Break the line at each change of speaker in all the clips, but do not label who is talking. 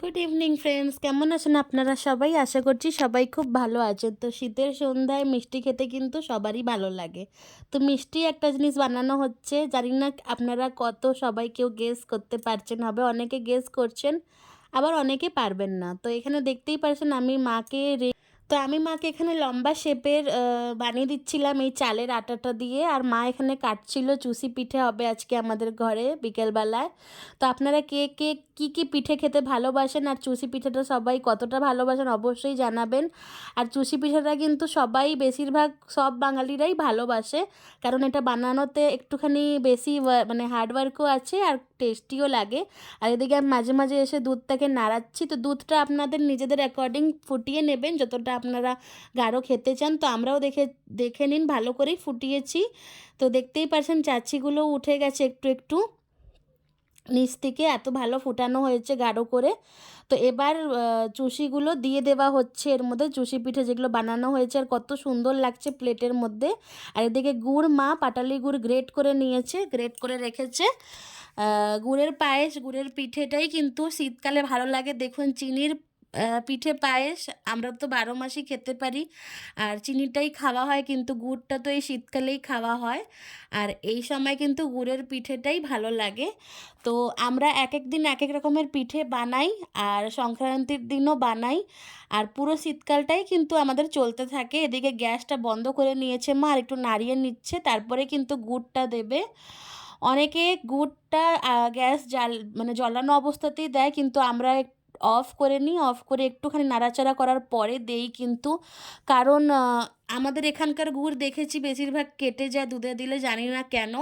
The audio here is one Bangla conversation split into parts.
গুড ইভিনিং ফ্রেন্ডস, কেমন আছেন আপনারা সবাই? আশা করছি সবাই খুব ভালো আছেন। তো শীতের সন্ধ্যায় মিষ্টি খেতে কিন্তু সবারই ভালো লাগে। তো মিষ্টি একটা জিনিস বানানো হচ্ছে, জানি না আপনারা কত সবাই কেউ গেস করতে পারছেন, হবে অনেকে গেস করছেন, আবার অনেকে পারবেন না। তো এখানে দেখতেই পারছেন আমি মাকে এখানে লম্বা শেপের বানিয়ে দিচ্ছিলাম এই চালের আটাটা দিয়ে। আর মা এখানে কাটছিল, চুষি পিঠে হবে আজকে আমাদের ঘরে বিকেলবেলায়। তো আপনারা কে কে কী কী পিঠে খেতে ভালোবাসেন আর চুষি পিঠেটা সবাই কতটা ভালোবাসেন অবশ্যই জানাবেন। আর চুষি পিঠেটা কিন্তু সবাই, বেশিরভাগ সব বাঙালিরাই ভালোবাসে, কারণ এটা বানানোতে একটুখানি বেশি মানে হার্ডওয়ার্কও আছে আর টেস্টিও লাগে। আর এদিকে আমি মাঝে মাঝে এসে দুধটাকে নাড়াচ্ছি। তো দুধটা আপনাদের নিজেদের অ্যাকর্ডিং ফুটিয়ে নেবেন, যতটা আপনারা গাঢ় খেতে চান। তো আমরাও দেখে নিন, ভালো করেই ফুটিয়েছি। তো দেখতেই পারছেন চাচিগুলো উঠে গেছে একটু একটু নিচ থেকে, এত ভালো ফোটানো হয়েছে গাঢ় করে। তো এবার চুষিগুলো দিয়ে দেওয়া হচ্ছে এর মধ্যে, চুষি পিঠে যেগুলো বানানো হয়েছে। আর কত সুন্দর লাগছে প্লেটের মধ্যে। আর এদিকে গুড়, মা পাটালি গুড় গ্রেট করে নিয়েছে, গ্রেট করে রেখেছে। গুড়ের পায়েস, গুড়ের পিঠেটাই কিন্তু শীতকালে ভালো লাগে। দেখুন, চিনির পিঠে পায়েস আমরা তো 12 মাসই খেতে পারি, আর চিনিটাই খাওয়া হয়, কিন্তু গুড়টা তো এই শীতকালেই খাওয়া হয়। আর এই সময় কিন্তু গুড়ের পিঠেটাই ভালো লাগে। তো আমরা এক এক দিন এক এক রকমের পিঠে বানাই, আর সংক্রান্তির দিনও বানাই। আর পুরো শীতকালটাই কিন্তু আমাদের চলতে থাকে। এদিকে গ্যাসটা বন্ধ করে নিয়েছে মা, আর একটু নাড়িয়ে নিচ্ছে, তারপরে কিন্তু গুড়টা দেবে। অনেকে গুড়টা গ্যাস মানে জ্বালানো অবস্থাতেই দেয়, কিন্তু আমরা অফ করে নিই, অফ করে একটুখানি নাড়াচাড়া করার পরে দেই কিন্তু। কারণ আমাদের এখানকার গুড় দেখেছি বেশিরভাগ কেটে যায় দুধে দিলে, জানি না কেন।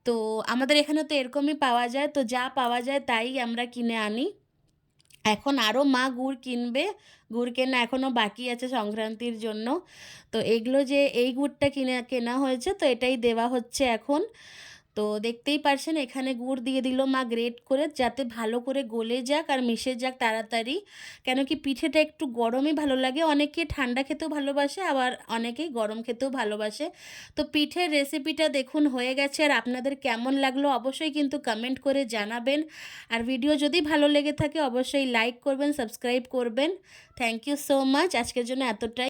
তো আমাদের এখানে তো এরকমই পাওয়া যায়, তো যা পাওয়া যায় তাই আমরা কিনে আনি। এখন আরও মা গুড় কিনবে, গুড় কেনা এখনও বাকি আছে সংক্রান্তির জন্য। তো এগুলো যে এই গুড়টা কেনা হয়েছে, তো এটাই দেওয়া হচ্ছে এখন। তো দেখতেই পারছেন এখানে গুড় দিয়ে দিল মা গ্রেট করে, যাতে ভালো করে গলে যাক আর মিশে যাক তাড়াতাড়ি। কেন কি পিঠেটা একটু গরমই ভালো লাগে, অনেকে ঠান্ডা খেতেও ভালোবাসে, আবার অনেকেই গরম খেতেও ভালোবাসে। তো পিঠের রেসিপিটা দেখুন হয়ে গেছে। আর আপনাদের কেমন লাগলো অবশ্যই কিন্তু কমেন্ট করে জানাবেন। আর ভিডিও যদি ভালো লেগে থাকে অবশ্যই লাইক করবেন, সাবস্ক্রাইব করবেন। থ্যাংক ইউ সো মাচ, আজকের জন্য এতটাই।